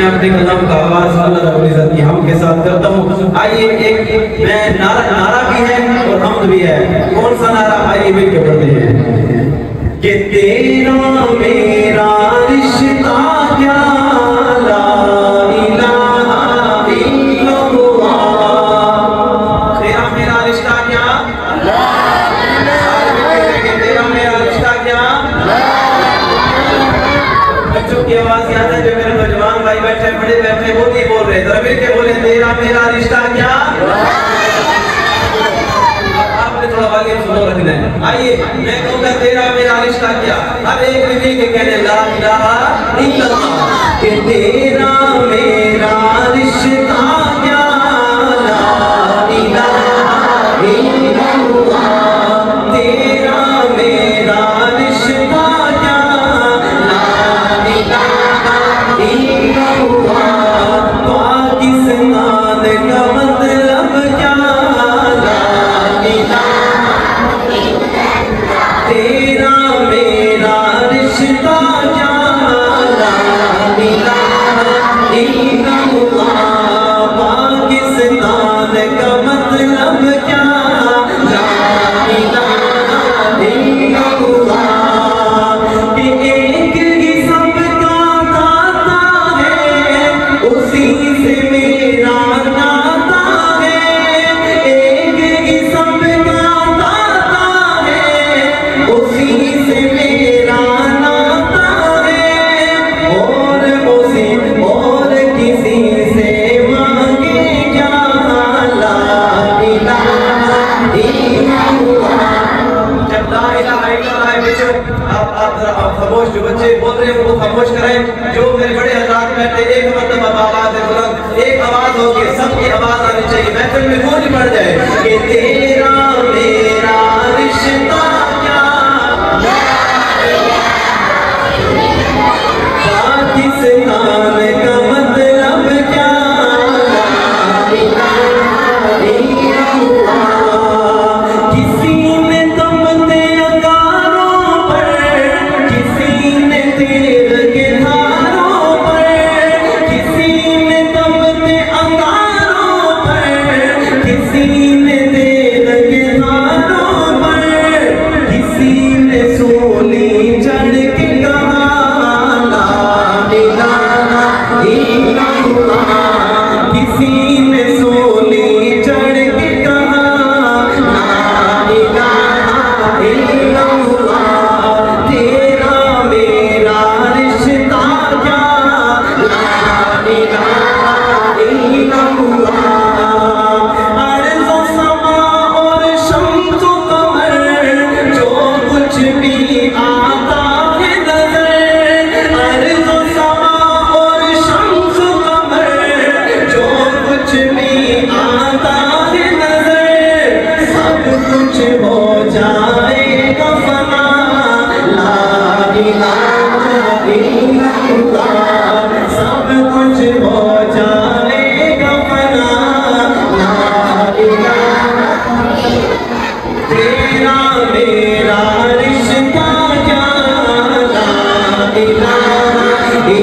اپنے کلام کا آغاز اللہ رب العزت کی حمد کے ساتھ کرتا ہوں. آئیے ایک میں نعرہ بھی ہے اور حمد بھی ہے. کون سا نعرہ؟ آئیے مل کے پڑھتے ہیں کہ تیرا میرا رشتہ کیا لا الہ الا اللہ. تیرا میرا رشتہ کیا؟ تیرا میرا رشتہ کیا؟ بچوں کی آواز یاد ہے جو میرے نوجوان بھائی بیٹھے بڑے بیٹھے وہ نہیں بول رہے. ذرا مل کے بولے تیرا میرا رشتہ کیا؟ آپ نے تھوڑا والیوم سلو رکھنا ہے. آئیے میں کہوں گا تیرا میرا رشتہ کیا. ہر ایک مل کے کہنے لا الہ الا اللہ. کہ تیرا میرا رشتہ کیا لا الہ الا اللہ. تیرا میرا رشتہ کیا لا الہ الا اللہ. پاکستان کا مطلب کیا لا الہ. تیرا میرا رشتہ کیا لا الہ الا اللہ. پاکستان کا مطلب کیا لا الہ الا اللہ. کہ ایک ہی سب کا داتا ہے اسی سے میرا ناتا ہے. ایک ہی سب کا داتا ہے اسی سے میرا ناتا ہے. اور اسی اور کسی سے مانگے کیا لا الہ الا اللہ. جب لا الہ الا اللہ بچوں آپ خاموش جو بچے بول رہے ہیں ان کو خاموش کریں. جو میرے بڑے حضرات بیٹھے ایک مرتبہ آواز بلند ایک آواز ہوگی سب کی آواز آنی چاہیے محفل میں گونج پڑ جائے کہ تیرا میرا رشتہ کیا پاکستان کا مطلب کیا لا الہ الا اللہ. کسی نے تمتے انگاروں پر کسی نے تیر کے دھاروں پر. کسی نے تمتے انگاروں پر کسی نے تیر کے دھاروں پر. کسی نے سولی چڑھ کے کہا لا الہ الا اللہ. کسی نے سولی چڑھ کے کہا لا الہ الا اللہ. تیرا میرا رشتہ کیا لا الہ الا اللہ. ارض و سما اور شمس و قمر جو کچھ بھی آتا ہے نظر. ارض و سما اور شمس و قمر جو کچھ بھی آتا ہے نظر. سب کچھ ہو جائے گا فنا لا الہ الا اللہ. سب کچھ ہو جائے گا فنا لا الہ. تیرا میرا رشتہ کیا لا الہ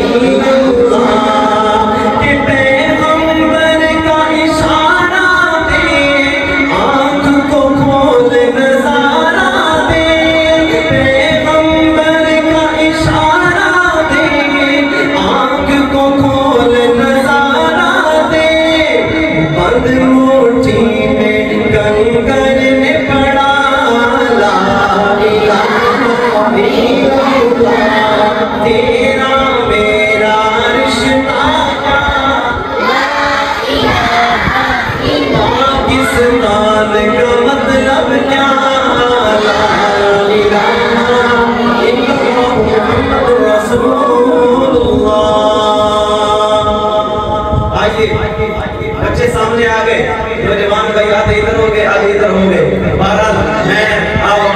الا اللہ. کہ پیغمبر کا اشارہ دے آنکھ کو کھول نظارہ دے. پیغمبر کا اشارہ دے آنکھ کو کھول نظارہ دے. بند موٹھی میں کنکر نے پڑا لا الہ الا اللہ. تیرا میرا رشتہ کیا پاکستان کا مطلب کیا لا الہ الا اللہ محمد رسول اللہ. آئیے بچے سامنے آ گئے. نوجوان بھائی آدھے ادھر ہو گئے آدھے ادھر ہو گئے. بہرحال میں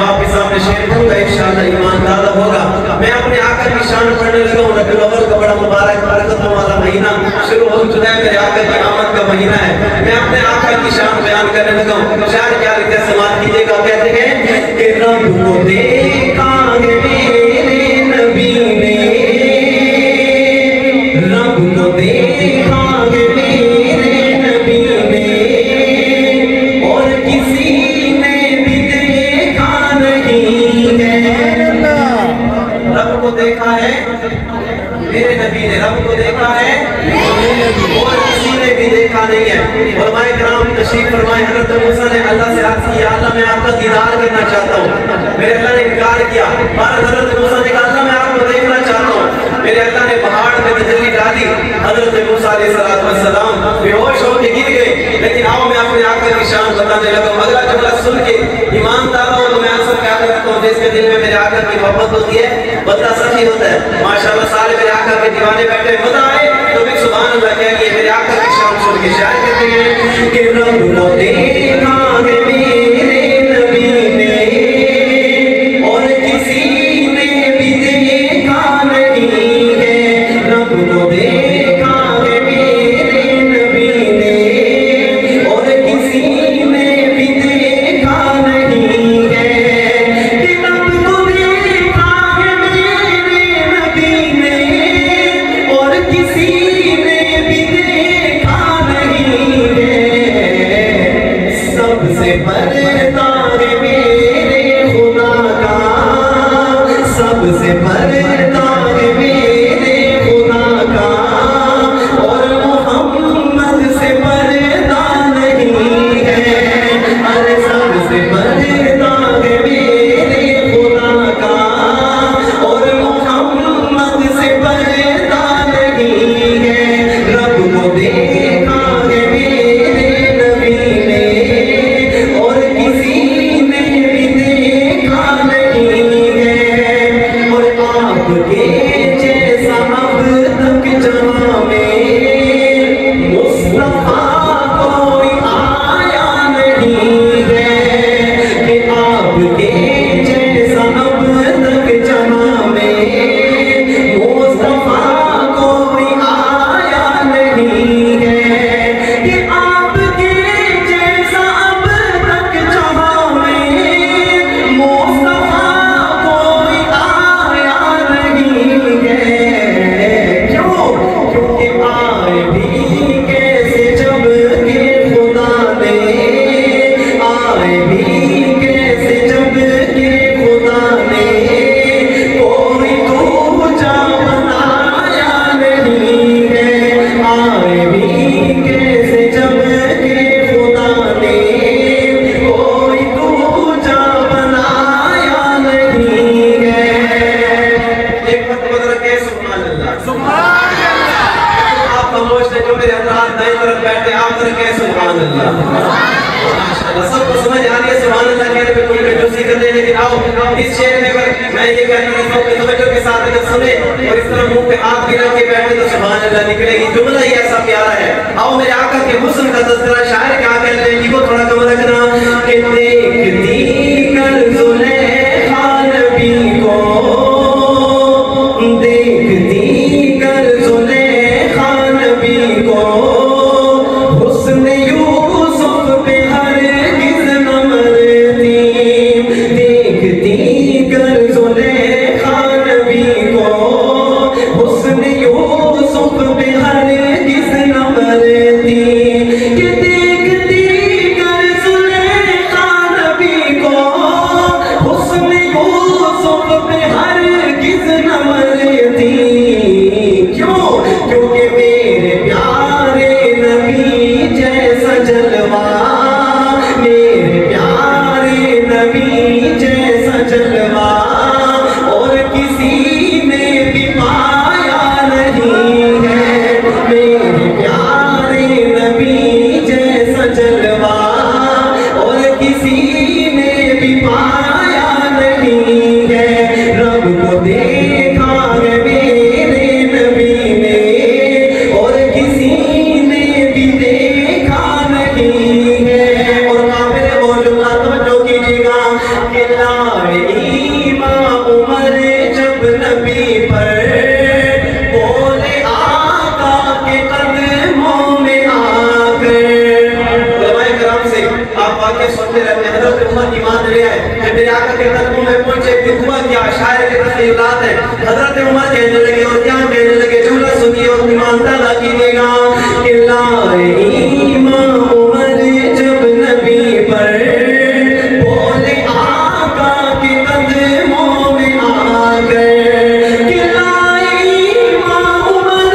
آپ کے سامنے شعر پڑھوں گا انشاءاللہ ایمان تازہ ہوگا. میں اپنے آقا کی شان پڑھنے لگا ہوں. ربیع الاول کا بڑا مبارک برکتوں والا مہینہ شروع ہو چکا ہے. میرے آقا کی آمد کا مہینہ ہے. میں اپنے آقا کی شان بیان کرنے لگا ہوں. شاعر کیا لکھتے ہیں سماعت کیجئے گا. کہتے ہیں کہ رب کو دیکھا ہے میرے نبی نے. رب کو دیکھا رب کو دیکھا ہے اور کسی نے بھی دیکھا نہیں ہے. علماء کرام تشریف فرمائے حضرت موسیٰ نے اللہ سے عرض کیا اللہ میں آپ کا دیدار کرنا چاہتا ہوں. میرے اللہ نے انکار کیا. حضرت موسیٰ نے کہا اللہ میں آپ کو دیکھنا چاہتا ہوں. میرے اللہ نے پہاڑ میں تجلی ڈالی. حضرت موسیٰ علیہ السلام بے ہوش ہو کے گر گئے. لیکن آؤ میں اپنے آقا کی شان بتانے لگا ہوں. اگلا جملہ سن کے ایماندار ہو تو میں اکثر کیا کرتا ہوں جس کے دل میں میرے آقا کی محبت ہوتی ہے بندہ سچی ہوتا ہے. ماشاءاللہ سارے میرے آقا کے دیوانے بیٹھے مزہ آئے تو بھی سبحان اللہ کہہ گئے. میرے آقا کی شان سن کے شاعر کہتے ہیں کہ رب کو دیکھا ہے میرے نبی نے اور کسی نے بھی دیکھا نہیں ہے. رب کو دیکھا ہے میرے نبی نے اور کسی نے بھی دیکھا نہیں ہے. کہ رب کو دیکھا ہے میرے نبی نے اور کسی نے بھی دیکھا نہیں ہے. سب سے پردہ ہے میرے خدا کا, سب سے پردہ ہے میرے خدا کا, اور محمد سے پردہ نہیں ہے. ارے سب سے پردہ ہے میرے خدا کا اور محمد سے پردہ نہیں ہے. رب کو دیکھا ہے میرے نبی نے اور کسی نے بھی دیکھا نہیں ہے. اور آپ کے جیسا اب تک جہاں میں مصطفیٰ کوئی آیا نہیں ہے. کہ آپ کے جیسا اب تک جہاں میں مصطفیٰ کوئی آیا نہیں ہے. کہ آپ کے جیسا اب تک جہاں میں مصطفیٰ کوئی آیا نہیں ہے. کیوں؟ کیونکہ آئے بھی کیسے جب کہ خدا نے, آئے بھی کیسے جب کہ خدا نے کوئی دوجا بنایا نہیں ہے. آئے بھی کیسے جب کہ خدا نے کوئی دوجا بنایا نہیں ہے. ایک وقت بدر کے سبحان اللہ سبحان اللہ. آپ خاموش تھے جو میرے حضرات دائیں طرف بیٹھے آپ کر کے سبحان اللہ ماشاءاللہ. سب کو سمجھ آ رہی ہے سبحان اللہ کہنے پہ کوئی کنجوسی کر دے. لیکن آؤ اس شعر میں اگر میں یہ کہنا چاہتا ہوں کہ توجہ کے ساتھ اگر سنے اور اس طرح منہ پہ ہاتھ گرا کے بیٹھے تو سبحان اللہ نکلے گی. جملہ ہی ایسا پیارا ہے. آؤ میرے آقا کے حسن کا تذکرہ شاعر کیا کہتے ہیں جی کو تھوڑا کم رکھنا. کہ دیکھتی کر زلیخا نبی کو, دیکھتی کر زلیخا نبی کو, حسن یوسف پہ ہرگز نہ مرتی. دیکھتی کر زلیخا نبی کو, حسن یوسف پہ ہرگز نہ مرتی. کہ دیکھتی کر زلیخا نبی کو, حسن یوسف پہ ہرگز نہ مرتی. کیوں؟ کیونکہ میرے پیارے نبی جیسا جلوہ, میرے پیارے نبی جیسا جلوہ اور کسی نے بھی پایا نہیں ہے. میرے پیارے نبی جیسا جلوہ اور کسی نے بھی پایا نہیں ہے. رب کو دیکھا ہے میرے نبی نے اور کسی نے بھی دیکھا نہیں ہے. اور قابل اور جملہ توجہ کیجیے گا کہ لائے ایمان عمر جب نبی پر, بولے آقا کے قدموں میں آ کر. علماء کرام سے آپ واقعہ سنتے رہتے ہیں. حضرت عمر ایمان لے آئے جب میرے آقا کے قدموں میں پہنچے پھر ہوا کیا؟ شاعر کے تخیلات ہیں. حضرت عمر کہنے لگے اور کیا کہنے لگے جملہ سنیے اور ایمان تعالیٰ کیجیے گا کہ لائے ایمان عمر جب نبی پر, بولے آقا کے قدموں میں آ کر. کہ لائے ایمان عمر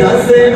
10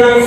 10